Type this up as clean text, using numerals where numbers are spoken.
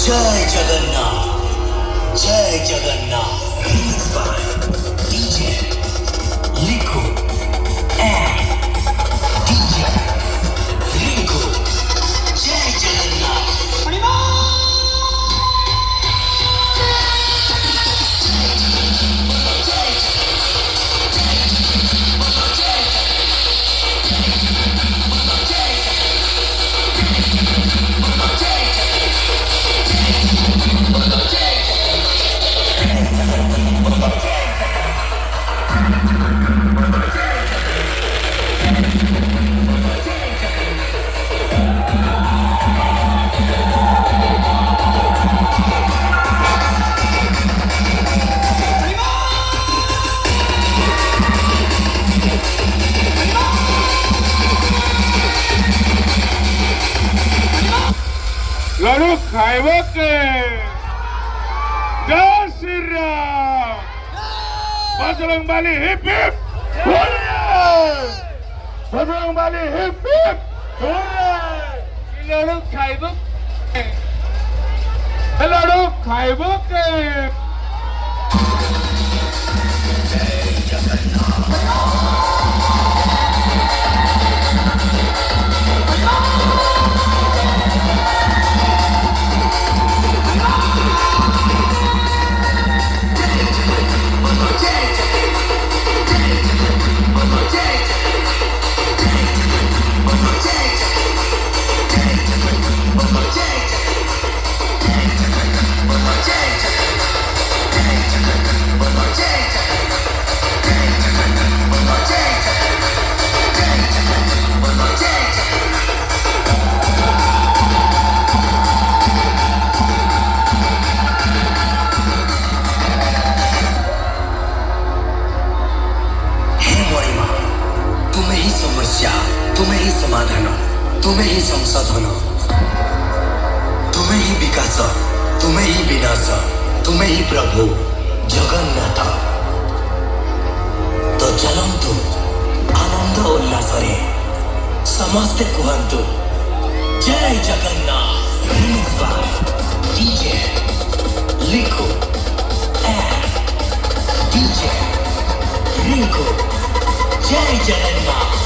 Jai Jagannath, Jai Jagannath. Remixed by DJ Liku and DJ Rinku. Jai Jagannath. लाडू खायबो के जय Shri Ram Bajrangbali hip hip Bajrangbali hip hip लाडू खायबो लाडू खायबो के तुम्हें ही समाधान तुम्हें ही संशोधन तुम्हें ही विकास तुम्हें ही विनाश तुम्हें ही प्रभु जगन्नाथ तो चलतु आनंद उल्लास समस्ते कहतु जय जगन्नाथ डीजे लिखो एंड डीजे रिंकू जय जगन्नाथ